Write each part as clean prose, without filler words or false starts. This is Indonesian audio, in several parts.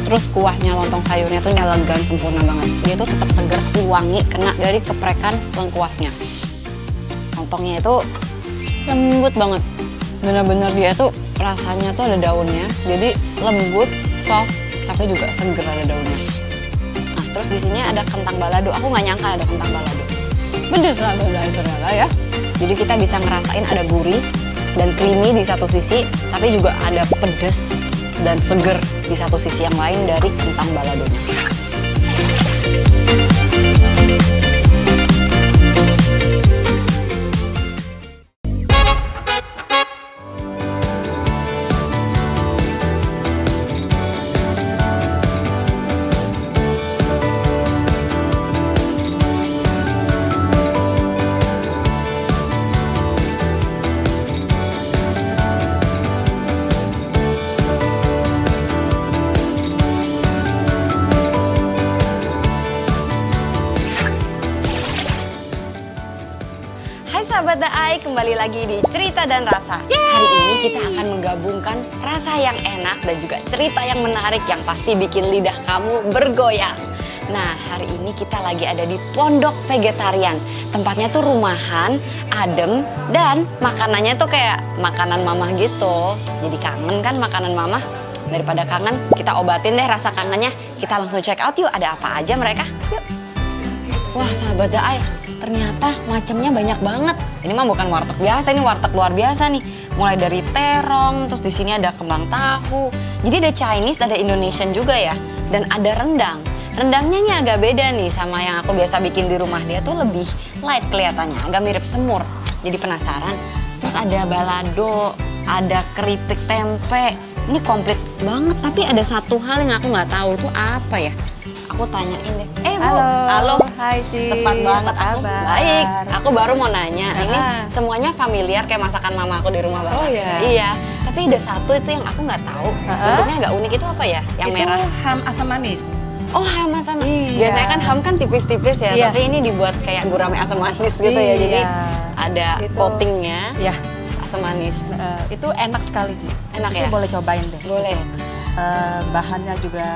Terus kuahnya lontong sayurnya tuh elegan, sempurna banget. Dia tuh tetap seger, wangi, kena dari keprekan lengkuasnya. Lontongnya itu lembut banget. Bener-bener dia tuh rasanya tuh ada daunnya. Jadi lembut, soft, tapi juga seger ada daunnya. Nah, terus di sini ada kentang balado. Aku nggak nyangka ada kentang balado. Pedes lah ternyata ya. Jadi kita bisa ngerasain ada gurih dan creamy di satu sisi, tapi juga ada pedes dan seger di satu sisi yang lain dari kentang baladonya. Sahabat The Eye, kembali lagi di Cerita dan Rasa. Hari ini kita akan menggabungkan rasa yang enak dan juga cerita yang menarik yang pasti bikin lidah kamu bergoyang. Nah, hari ini kita lagi ada di Pondok Vegetarian. Tempatnya tuh rumahan, adem, dan makanannya tuh kayak makanan mamah gitu. Jadi kangen kan makanan mamah? Daripada kangen, kita obatin deh rasa kangennya. Kita langsung check out yuk, ada apa aja mereka. Yuk. Wah, sahabat The Eye, ternyata macamnya banyak banget. Ini mah bukan warteg biasa, ini warteg luar biasa nih. Mulai dari terong, terus di sini ada kembang tahu. Jadi ada Chinese, ada Indonesian juga ya. Dan ada rendang. Rendangnya ini agak beda nih sama yang aku biasa bikin di rumah. Dia tuh lebih light kelihatannya, agak mirip semur. Jadi penasaran. Terus ada balado, ada keripik tempe. Ini komplit banget, tapi ada satu hal yang aku nggak tahu itu apa ya. Aku tanyain deh. Bu, halo. Hai Ci. Tepat banget, aku baik. Aku baru mau nanya, ini semuanya familiar kayak masakan mama aku di rumah banget. Oh iya. Iya, tapi ada satu itu yang aku nggak tahu. Bentuknya agak unik, itu apa ya? Yang itu merah. ham asam manis. Oh, ham asam manis. Iya. Biasanya kan ham kan tipis-tipis ya, Iya. tapi ini dibuat kayak gurame asam manis gitu ya. Jadi ada coatingnya. Ya. Asam manis. Itu enak sekali Ci. Enak itu ya? boleh cobain deh. Boleh. Bahannya juga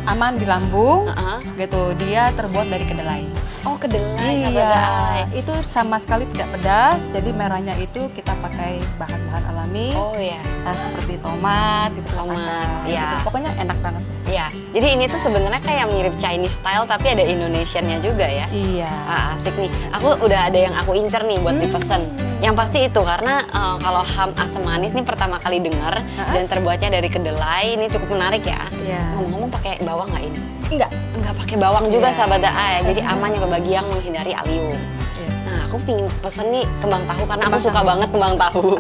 aman di lambung, gitu. Dia terbuat dari kedelai. Oh, kedelai. Iya, itu sama sekali tidak pedas. Jadi merahnya itu kita pakai bahan-bahan alami. Oh iya. Seperti tomat, gitu. Tomat, iya. Gitu. Pokoknya enak banget. Iya. Jadi ini tuh sebenarnya kayak mirip Chinese style, tapi ada Indonesiannya juga ya. Iya. Asik nih. Aku udah ada yang aku incer nih buat dipesen. Yang pasti itu karena kalau ham asam manis nih pertama kali dengar dan terbuatnya dari kedelai, ini cukup menarik ya. Iya. Ngomong-ngomong pakai bawang nggak ini? Enggak pakai bawang juga sahabat Da'a. Jadi aman juga bagi yang menghindari alium. Nah, aku pingin pesen nih kembang tahu karena aku suka banget kembang tahu.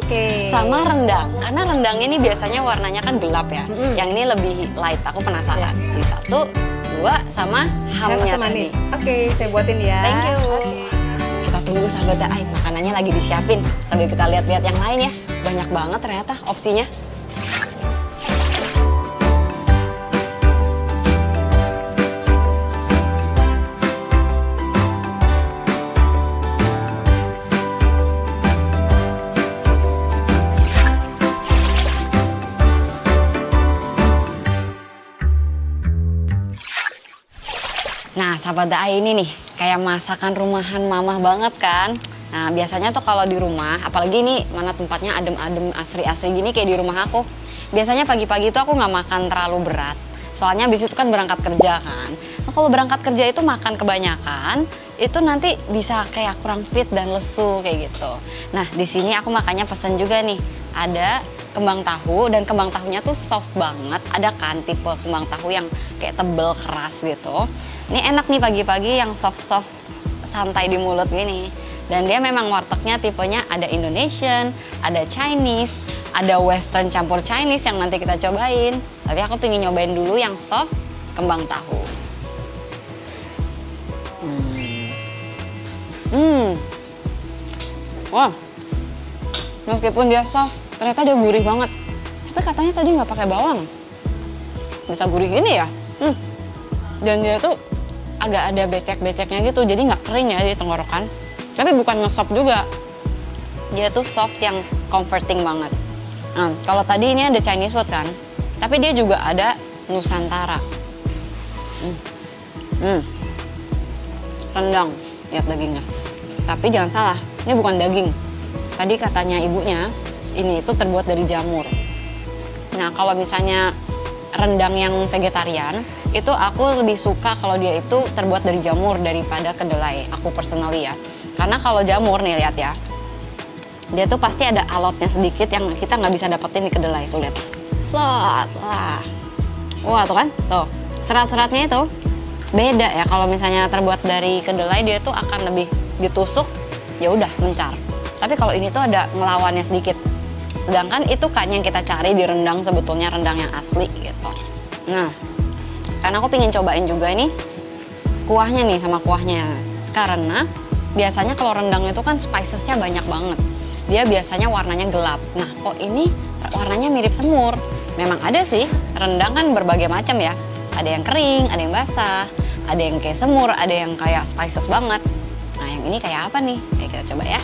Sama rendang. Karena rendangnya ini biasanya warnanya kan gelap ya. Yang ini lebih light. Aku penasaran. Ini 1, 2 sama hamnya tadi. Oke, saya buatin ya. Thank you. Kita tunggu sahabat Da'a. Makanannya lagi disiapin. Sambil kita lihat-lihat yang lain ya. Banyak banget ternyata opsinya. Nah, sahabat Da'a ini nih, kayak masakan rumahan mamah banget kan. Nah, biasanya tuh kalau di rumah, apalagi ini mana tempatnya adem-adem, asri-asri gini kayak di rumah aku. Biasanya pagi-pagi tuh aku nggak makan terlalu berat. Soalnya abis itu kan berangkat kerja kan. Nah, kalau berangkat kerja itu makan kebanyakan, itu nanti bisa kayak kurang fit dan lesu kayak gitu. Nah, di sini aku makanya pesen juga nih, ada kembang tahu dan kembang tahunya tuh soft banget. Ada kan tipe kembang tahu yang kayak tebel keras gitu. Ini enak nih pagi-pagi yang soft-soft santai di mulut gini. Dan dia memang wartegnya tipenya ada Indonesian, ada Chinese, ada Western campur Chinese yang nanti kita cobain. Tapi aku pengen nyobain dulu yang soft kembang tahu. Wah, meskipun dia soft, ternyata dia gurih banget. Tapi katanya tadi nggak pakai bawang. Bisa gurih gini ya? Dan dia tuh agak ada becek-beceknya gitu, jadi nggak kering ya di tenggorokan. Tapi bukan ngesop juga. Dia tuh soft yang comforting banget. Nah, kalau tadi ini ada Chinese food kan, tapi dia juga ada Nusantara. Rendang, lihat dagingnya. Tapi jangan salah, ini bukan daging. Tadi katanya ibunya, ini itu terbuat dari jamur. Nah, kalau misalnya rendang yang vegetarian, itu aku lebih suka kalau dia itu terbuat dari jamur daripada kedelai. Aku personally ya. Karena kalau jamur nih, lihat ya. Dia tuh pasti ada alotnya sedikit yang kita nggak bisa dapetin di kedelai. Tuh lihat. Set, wah tuh kan, tuh serat-seratnya itu beda ya. Kalau misalnya terbuat dari kedelai, dia tuh akan lebih ditusuk, ya udah mencar. Tapi kalau ini tuh ada ngelawannya sedikit. Sedangkan itu kan yang kita cari di rendang, sebetulnya rendang yang asli gitu. Nah, sekarang aku pengen cobain juga ini kuahnya nih sama kuahnya. Karena biasanya kalau rendang itu kan spicesnya banyak banget. Dia biasanya warnanya gelap. Nah, kok ini warnanya mirip semur. Memang ada sih, rendang kan berbagai macam ya. Ada yang kering, ada yang basah, ada yang kayak semur, ada yang kayak spices banget. Nah, yang ini kayak apa nih? Kayak kita coba ya.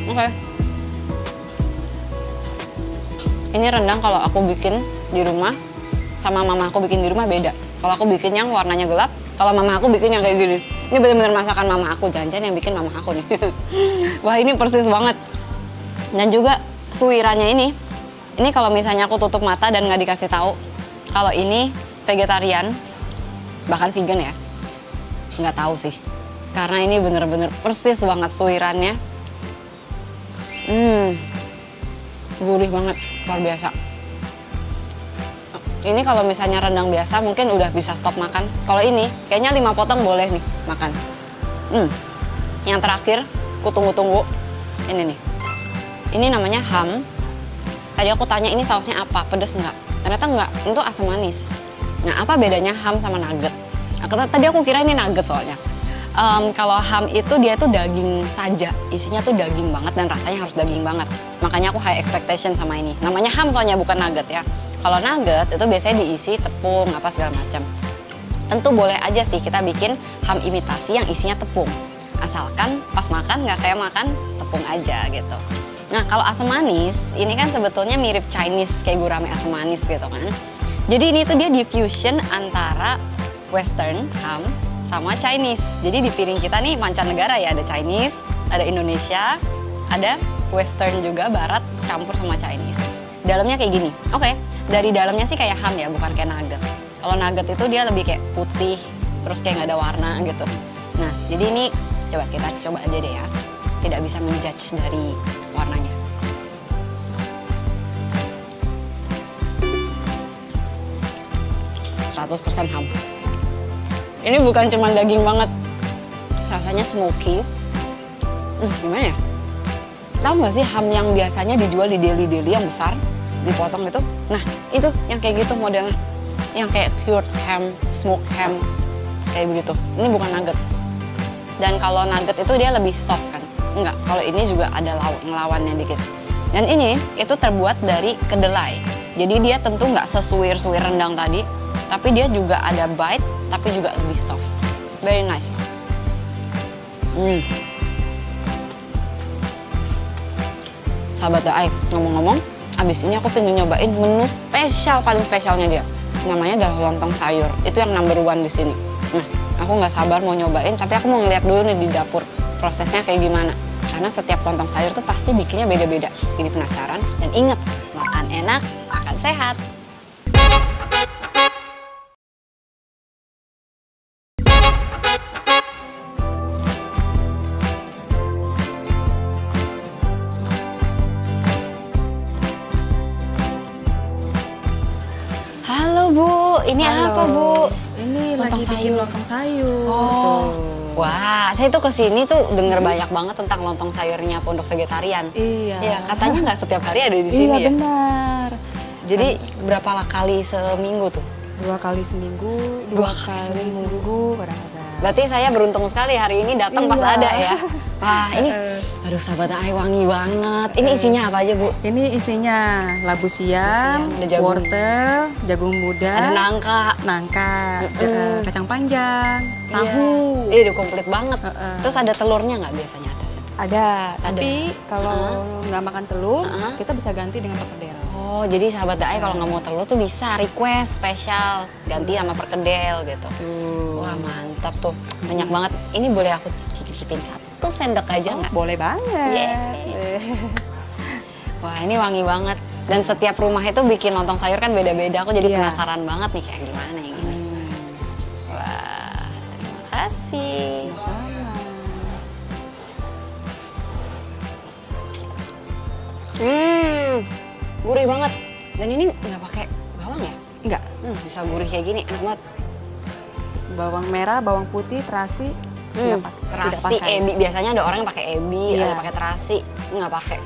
Oke. Ini rendang kalau aku bikin di rumah sama mama aku bikin di rumah beda. Kalau aku bikin yang warnanya gelap, kalau mama aku bikin yang kayak gini. Ini benar-benar masakan mama aku, jangan-jangan yang bikin mama aku nih. Wah, ini persis banget. Dan juga suirannya ini kalau misalnya aku tutup mata dan nggak dikasih tahu kalau ini vegetarian, bahkan vegan ya, nggak tahu sih. Karena ini bener-bener persis banget suirannya. Gurih banget, luar biasa. Ini kalau misalnya rendang biasa mungkin udah bisa stop makan. Kalau ini kayaknya 5 potong boleh nih makan. Yang terakhir, aku tunggu-tunggu. Ini nih. Ini namanya ham. Tadi aku tanya ini sausnya apa, pedes nggak? Ternyata nggak, itu asam manis. Nah, apa bedanya ham sama nugget? Tadi aku kira ini nugget soalnya. Kalau ham itu dia tuh daging saja, isinya tuh daging banget dan rasanya harus daging banget. Makanya aku high expectation sama ini. Namanya ham soalnya bukan nugget ya. Kalau nugget itu biasanya diisi tepung apa segala macam. Tentu boleh aja sih kita bikin ham imitasi yang isinya tepung. Asalkan pas makan nggak kayak makan tepung aja gitu. Nah, kalau asam manis, ini kan sebetulnya mirip Chinese kayak gurame asam manis gitu kan. Jadi ini tuh dia diffusion antara Western ham sama Chinese. Jadi di piring kita nih mancanegara ya, ada Chinese, ada Indonesia, ada Western juga barat campur sama Chinese. Dalamnya kayak gini. Oke, dari dalamnya sih kayak ham ya, bukan kayak nugget. Kalau nugget itu dia lebih kayak putih, terus kayak nggak ada warna gitu. Nah, jadi ini kita coba aja deh ya. Tidak bisa menjudge dari warnanya. %100% ham. Ini bukan cuma daging banget, rasanya smoky. Gimana ya? Tahu nggak sih ham yang biasanya dijual di deli-deli yang besar, dipotong gitu? Nah, itu yang kayak gitu modelnya, yang kayak cured ham, smoked ham, kayak begitu. Ini bukan nugget. Dan kalau nugget itu dia lebih soft kan? Enggak, kalau ini juga ada ngelawannya dikit. Dan ini itu terbuat dari kedelai. Jadi dia tentu nggak sesuir-suir rendang tadi, tapi dia juga ada bite, tapi juga lebih soft. Very nice. Sahabat Daai, ngomong-ngomong, abis ini aku pengen nyobain menu spesial, paling spesialnya dia. Namanya adalah lontong sayur. Itu yang number 1 di sini. Nah, aku nggak sabar mau nyobain, tapi aku mau ngeliat dulu nih di dapur prosesnya kayak gimana. Karena setiap lontong sayur tuh pasti bikinnya beda-beda. Jadi penasaran, dan inget, makan enak, makan sehat. Halo Bu, ini apa Bu? Ini Lontong lagi bikin sayur. lontong sayur. Oh, wah, saya tuh kesini tuh denger banyak banget tentang lontong sayurnya Pondok Vegetarian. Iya. Iya, katanya nggak setiap hari ada di sini Iya ya. benar. Jadi berapa kali seminggu tuh? 2 kali seminggu, 2 Dua kali kali seminggu kadang-kadang. Berarti saya beruntung sekali hari ini datang pas Iya. ada ya. Wah, ini aduh sahabat Ai wangi banget. Ini isinya apa aja, Bu? Ini isinya labu siam, Ada jagung. wortel, jagung muda, Ada nangka. kacang panjang, tahu. Iya, udah komplit banget. Heeh. Terus ada telurnya nggak biasanya atasnya? Ada, tapi kalau nggak makan telur, Heeh. kita bisa ganti dengan perkedel. Oh, jadi sahabat Daai kalau nggak mau telur tuh bisa request spesial ganti sama perkedel gitu. Wah, mantap tuh. Banyak banget. Ini boleh aku cicipin 1 sendok aja nggak? Boleh banget. Wah, ini wangi banget. Dan setiap rumah itu bikin lontong sayur kan beda-beda. Aku jadi penasaran banget nih kayak gimana yang ini. Wah, terima kasih. Gurih banget. Dan ini nggak pakai bawang ya? Enggak. Bisa gurih kayak gini, enak banget. Bawang merah, bawang putih, terasi. Terasi, ebi. Biasanya ada orang yang pakai ebi, ada pakai terasi. Nggak pakai.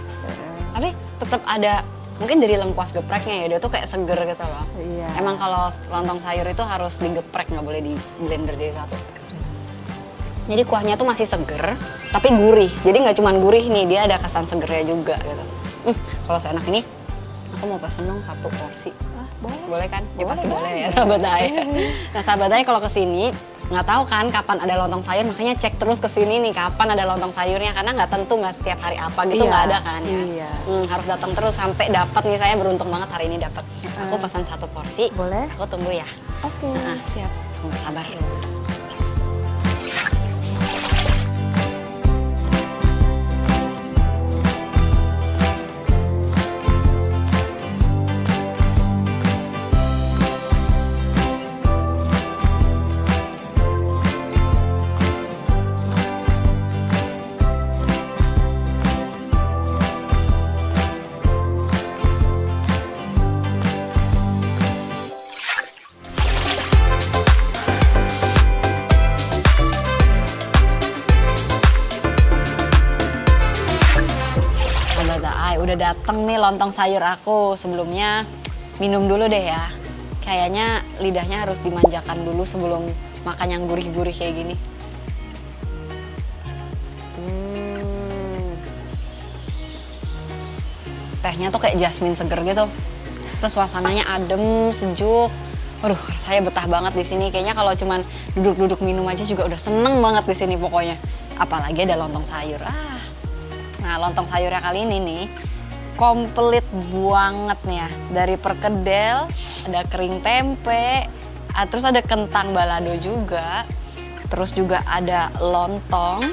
Tapi tetap ada, mungkin dari lengkuas gepreknya ya, dia tuh kayak seger gitu loh. Iya. Emang kalau lontong sayur itu harus digeprek, nggak boleh di blender jadi satu. Jadi kuahnya tuh masih seger, tapi gurih. Jadi nggak cuma gurih nih, dia ada kesan segernya juga gitu. Kalau seenak ini, aku mau pesen dong 1 porsi. Boleh kan? Ya pasti boleh ya sahabat Daai. Nah sahabat Daai kalau kesini nggak tahu kan kapan ada lontong sayur, makanya cek terus kesini nih kapan ada lontong sayurnya, karena nggak tentu, nggak setiap hari apa gitu, nggak ada kan ya. Harus datang terus sampai dapat nih. Saya beruntung banget hari ini dapat. Aku pesan 1 porsi. Boleh. Aku tunggu ya. Oke. Siap. Sabar. Udah dateng nih lontong sayur aku. Sebelumnya minum dulu deh ya. Kayaknya lidahnya harus dimanjakan dulu sebelum makan yang gurih-gurih kayak gini. Tehnya tuh kayak jasmine seger gitu. Terus suasananya adem, sejuk. Waduh, saya betah banget di sini. Kayaknya kalau cuman duduk-duduk minum aja juga udah seneng banget di sini pokoknya. Apalagi ada lontong sayur. Nah, lontong sayurnya kali ini nih komplit banget nih ya. Dari perkedel, ada kering tempe, terus ada kentang balado juga. Terus juga ada lontong.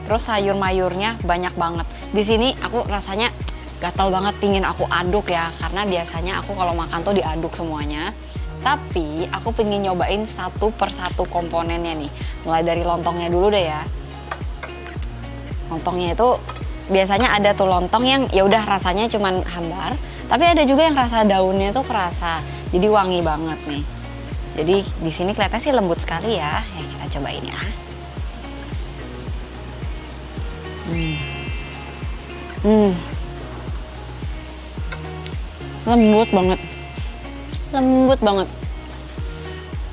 Terus sayur mayurnya banyak banget. Di sini aku rasanya gatal banget, pingin aku aduk ya. Karena biasanya aku kalau makan tuh diaduk semuanya. Tapi aku pengen nyobain 1 per 1 komponennya nih. Mulai dari lontongnya dulu deh ya. Lontongnya itu biasanya ada tuh lontong yang ya udah rasanya cuman hambar, tapi ada juga yang rasa daunnya tuh kerasa, jadi wangi banget nih. Jadi di sini kelihatannya sih lembut sekali ya. Ya kita cobain ya. Lembut banget.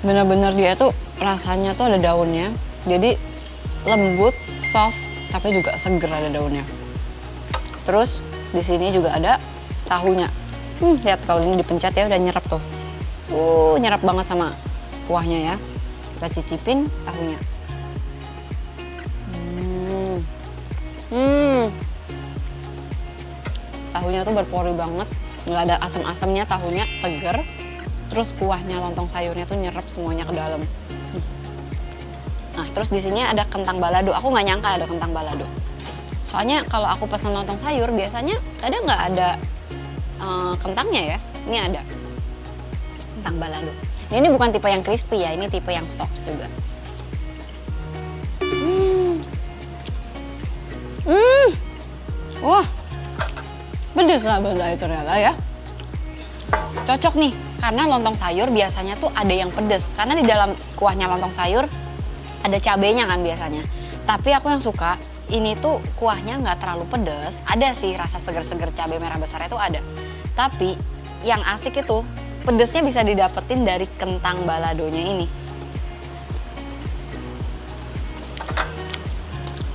Bener-bener dia tuh rasanya tuh ada daunnya, jadi lembut, soft, tapi juga seger ada daunnya. Terus di sini juga ada tahunya. Lihat kalau ini dipencet ya udah nyerap tuh. Nyerap banget sama kuahnya ya. Kita cicipin tahunya. Tahunya tuh berpori banget. Nggak ada asam-asamnya, tahunya seger. Terus kuahnya lontong sayurnya tuh nyerap semuanya ke dalam. Nah, terus di sini ada kentang balado. Aku nggak nyangka ada kentang balado. Soalnya kalau aku pesan lontong sayur biasanya kadang nggak ada kentangnya ya. Ini ada kentang balado. Ini bukan tipe yang crispy ya, ini tipe yang soft juga. Wah, pedes lah ternyata ya. Cocok nih, karena lontong sayur biasanya tuh ada yang pedes. Karena di dalam kuahnya lontong sayur ada cabenya kan biasanya. Tapi aku yang suka ini tuh kuahnya nggak terlalu pedes. Ada sih rasa seger-seger cabai merah besarnya tuh ada. Tapi yang asik itu pedesnya bisa didapetin dari kentang baladonya ini.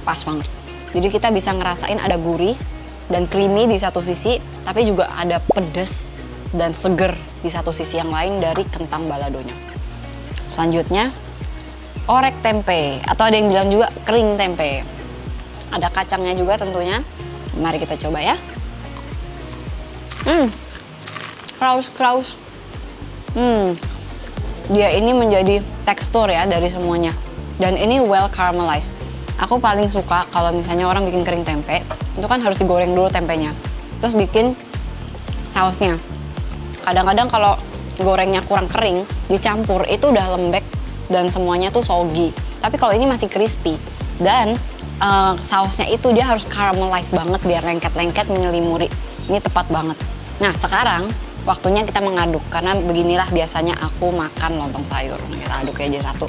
Pas banget. Jadi kita bisa ngerasain ada gurih dan creamy di satu sisi, tapi juga ada pedes dan seger di satu sisi yang lain dari kentang baladonya. Selanjutnya orek tempe, atau ada yang bilang juga kering tempe. Ada kacangnya juga tentunya. Mari kita coba ya. kraus. Dia ini menjadi tekstur ya dari semuanya. Dan ini well caramelized. Aku paling suka kalau misalnya orang bikin kering tempe, itu kan harus digoreng dulu tempenya. Terus bikin sausnya. Kadang-kadang kalau gorengnya kurang kering, dicampur itu udah lembek dan semuanya tuh soggy. Tapi kalau ini masih crispy dan sausnya itu dia harus caramelize banget biar lengket-lengket menyelimuri. Ini tepat banget. Nah sekarang waktunya kita mengaduk karena beginilah biasanya aku makan lontong sayur. Nah, kita aduk aja satu.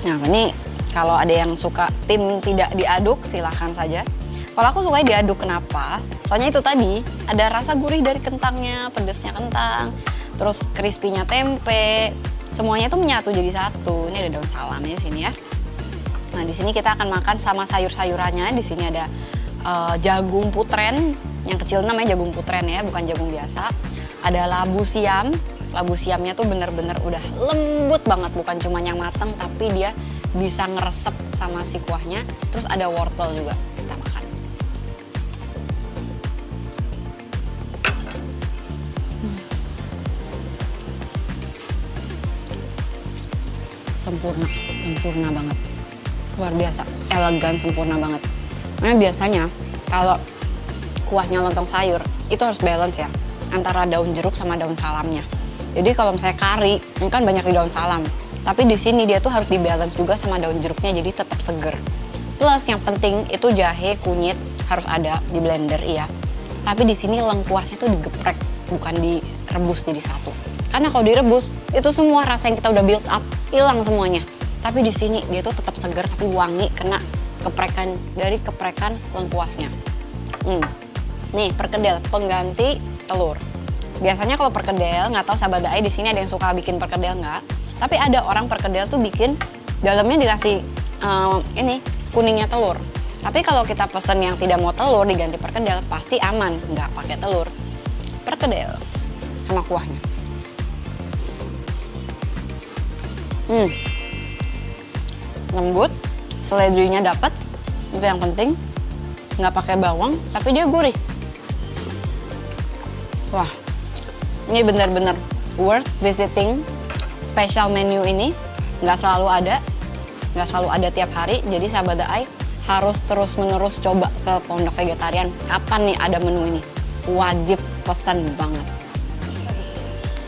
Nah ini kalau ada yang suka tim tidak diaduk silahkan saja. Kalau aku suka diaduk, kenapa? Soalnya itu tadi ada rasa gurih dari kentangnya, pedesnya kentang, terus crispy-nya tempe, semuanya tuh menyatu jadi satu. Ini ada daun salamnya di sini ya. Nah di sini kita akan makan sama sayur-sayurannya. Di sini ada jagung putren, yang kecil namanya jagung putren ya, bukan jagung biasa. Ada labu siam. Labu siamnya tuh bener-bener udah lembut banget, bukan cuma yang mateng tapi dia bisa ngeresep sama si kuahnya. Terus ada wortel juga, kita makan. Sempurna banget, luar biasa, elegan, sempurna banget. Karena biasanya kalau kuahnya lontong sayur itu harus balance ya antara daun jeruk sama daun salamnya. Jadi kalau misalnya kari, ini kan banyak di daun salam, tapi di sini dia tuh harus dibalance juga sama daun jeruknya, jadi tetap seger. Plus yang penting itu jahe, kunyit harus ada di blender iya. Tapi di sini lengkuasnya tuh digeprek, bukan direbus jadi satu. Karena kalau direbus itu semua rasa yang kita udah build up hilang semuanya. Tapi di sini dia tuh tetap seger tapi wangi kena keprekan lengkuasnya. Nih perkedel pengganti telur. Biasanya kalau perkedel, nggak tahu sahabat Ai di sini ada yang suka bikin perkedel nggak? Tapi ada orang perkedel tuh bikin dalamnya dikasih ini kuningnya telur. Tapi kalau kita pesen yang tidak mau telur diganti perkedel pasti aman, nggak pakai telur. Perkedel sama kuahnya. Lembut, seledrinya dapat, itu yang penting. Nggak pakai bawang, tapi dia gurih. Wah, ini benar-benar worth visiting. Special menu ini nggak selalu ada tiap hari. Jadi sahabat Ai harus terus-menerus coba ke Pondok Vegetarian. Kapan nih ada menu ini? Wajib pesan banget.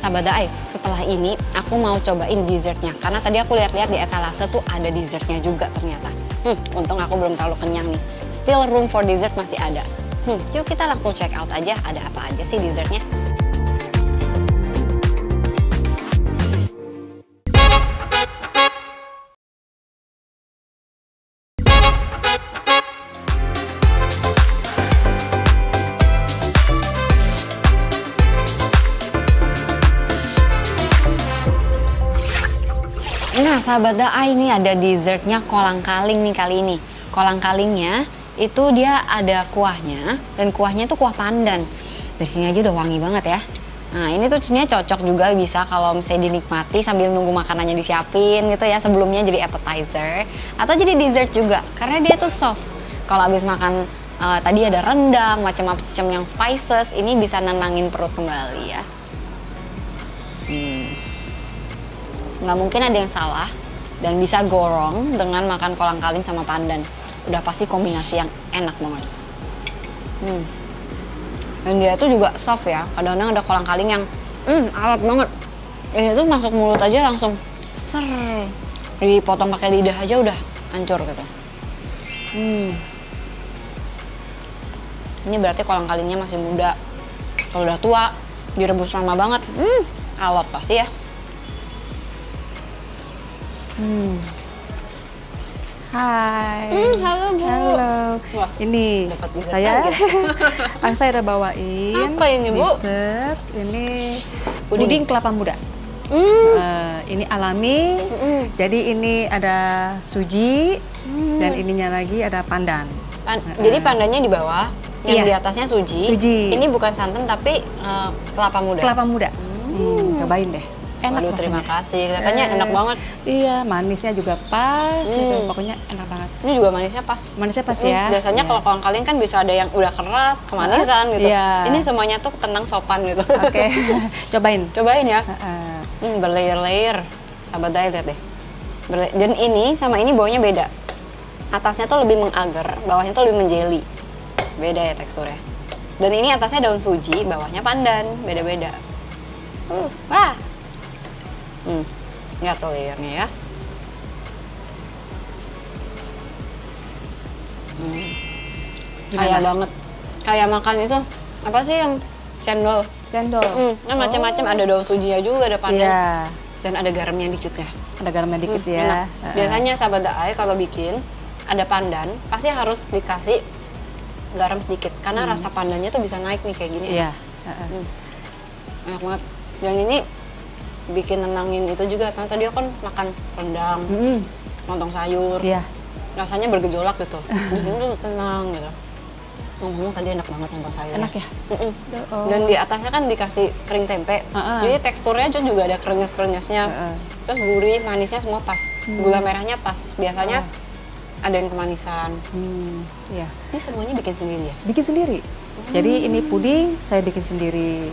Sahabat Ai, setelah ini aku mau cobain dessertnya. Karena tadi aku lihat-lihat di etalase tuh ada dessertnya juga ternyata. Untung aku belum terlalu kenyang nih. Still room for dessert masih ada. Yuk kita langsung check out aja ada apa aja sih dessertnya. Nah sahabat Ai, ini ada dessertnya kolang-kaling nih kali ini. Kolang-kalingnya itu dia ada kuahnya dan kuahnya itu kuah pandan. Dari sini aja udah wangi banget ya. Nah ini tuh sebenarnya cocok juga bisa kalau misalnya dinikmati sambil nunggu makanannya disiapin gitu ya, sebelumnya jadi appetizer atau jadi dessert juga karena dia tuh soft. Kalau habis makan tadi ada rendang, macam-macam yang spices, ini bisa nenangin perut kembali ya. Nggak mungkin ada yang salah dan bisa go wrong dengan makan kolang-kaling sama pandan. Udah pasti kombinasi yang enak banget. Dan dia tuh juga soft ya. Kadang-kadang ada kolang-kaling yang alot banget. Ini tuh masuk mulut aja langsung ser. Dipotong pakai lidah aja udah hancur gitu. Ini berarti kolang-kalingnya masih muda. Kalau udah tua, direbus lama banget. Alot pasti ya. Hai. Halo Bu. Halo. Wah, ini saya saya udah bawain. Apa ini Bu? Dessert. Ini puding kelapa muda. Ini alami. Jadi ini ada suji dan ininya lagi ada pandan. Jadi pandannya di bawah, yang Iya. di atasnya suji. Suji. Ini bukan santan tapi kelapa muda. Kelapa muda. Cobain deh. enak. Waduh, terima kasih. Katanya enak banget. Iya, manisnya juga pas. Gitu. Pokoknya enak banget. Ini juga manisnya pas. Manisnya pas ya. Biasanya kalau kolang-kaling kan bisa ada yang udah keras, kemanisan gitu. Iya. Ini semuanya tuh tenang, sopan gitu. Oke, cobain. Cobain ya. Berlayer-layer. Sahabat Dai, lihat deh. Dan ini sama ini baunya beda. Atasnya tuh lebih mengagar, bawahnya tuh lebih menjeli. Beda ya teksturnya. Dan ini atasnya daun suji, bawahnya pandan. Beda-beda. Wah. Lihat tuh layernya ya. Kayak banget. Kayak makan itu apa sih yang cendol? Cendol. Macam-macam, ada daun sujinya juga, ada pandan. Iya. Dan ada garamnya dikit ya. Ada garamnya dikit ya. Enak. Biasanya sahabat Daai kalau bikin ada pandan, pasti harus dikasih garam sedikit karena rasa pandannya tuh bisa naik nih kayak gini. Iya. Enak banget. Dan ini bikin nenangin itu juga, karena tadi aku kan makan rendang, lontong sayur. Iya. Rasanya bergejolak gitu. Di sini tuh tenang gitu. Ngomong tadi enak banget lontong sayur. Enak ya? Dan di atasnya kan dikasih kering tempe. Jadi teksturnya juga ada krenyes-krenyesnya. Terus gurih, manisnya semua pas. Gula merahnya pas. Biasanya ada yang kemanisan. Iya. Ini semuanya bikin sendiri ya? Bikin sendiri. Jadi ini puding saya bikin sendiri.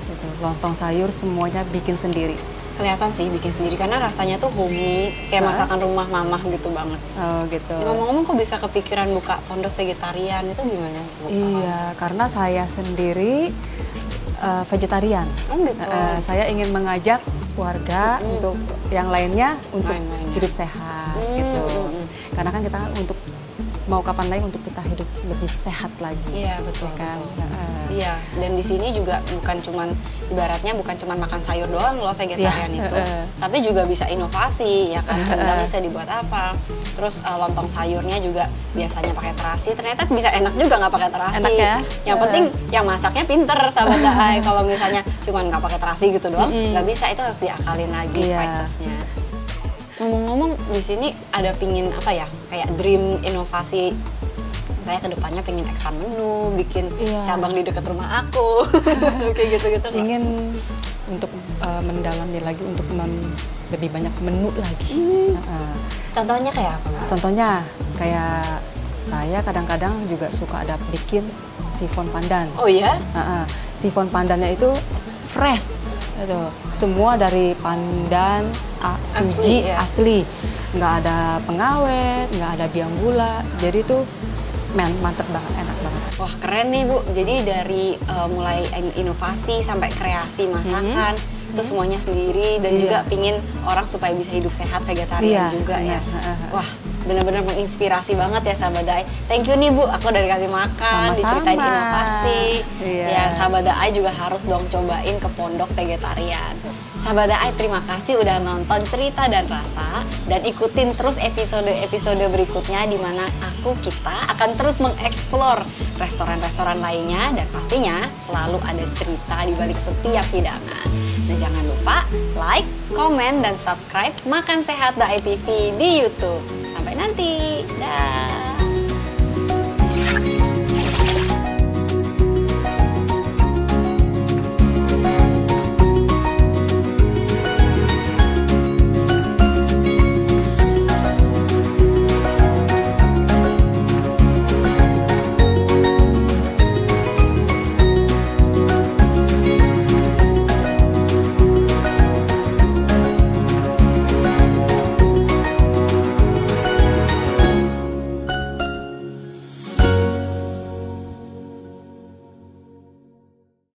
Gitu. Lontong sayur semuanya bikin sendiri. Kelihatan sih bikin sendiri karena rasanya tuh homey, kayak masakan rumah mamah gitu banget. Oh gitu. Ngomong-ngomong kok bisa kepikiran buka pondok vegetarian, itu gimana? Iya, karena saya sendiri vegetarian. Gitu. Saya ingin mengajak warga untuk yang lainnya untuk hidup sehat gitu. Karena kan kita untuk mau kapan lagi untuk kita hidup lebih sehat lagi. Iya betul. Kan? Iya. Dan di sini juga bukan cuman ibaratnya bukan cuman makan sayur doang loh vegetarian itu, tapi juga bisa inovasi ya kan. Rendang bisa dibuat apa? Terus lontong sayurnya juga biasanya pakai terasi. Ternyata bisa enak juga nggak pakai terasi. Enak ya. Yang penting yang masaknya pinter sahabat Daai. Kalau misalnya cuman nggak pakai terasi gitu doang, nggak bisa, itu harus diakalin lagi spicesnya. Ngomong-ngomong di sini ada pingin apa ya, kayak dream inovasi. Saya kedepannya pengen expand menu, bikin cabang di dekat rumah aku, kayak gitu-gitu. Ingin untuk mendalami lagi untuk lebih banyak menu lagi. Contohnya kayak apa? Contohnya kayak saya kadang-kadang juga suka ada bikin sifon pandan. Oh iya? Sifon pandannya itu fresh. Itu semua dari pandan suji asli, nggak ada pengawet, nggak ada biang gula, jadi tuh mantep banget, enak banget. Wah keren nih Bu, jadi dari mulai inovasi sampai kreasi masakan itu semuanya sendiri, dan juga pingin orang supaya bisa hidup sehat vegetarian juga ya. Wah benar-benar menginspirasi banget ya sahabat Daai. Thank you nih Bu, aku udah dikasih makan, diceritain inovasi. Ya sahabat Daai juga harus dong cobain ke pondok vegetarian. Sahabat Daai, terima kasih udah nonton Cerita dan Rasa, dan ikutin terus episode-episode berikutnya di mana kita akan terus mengeksplor restoran-restoran lainnya, dan pastinya selalu ada cerita di balik setiap hidangan. Dan jangan lupa like, komen, dan subscribe Makan Sehat Daai TV di YouTube. Sampai nanti, dah.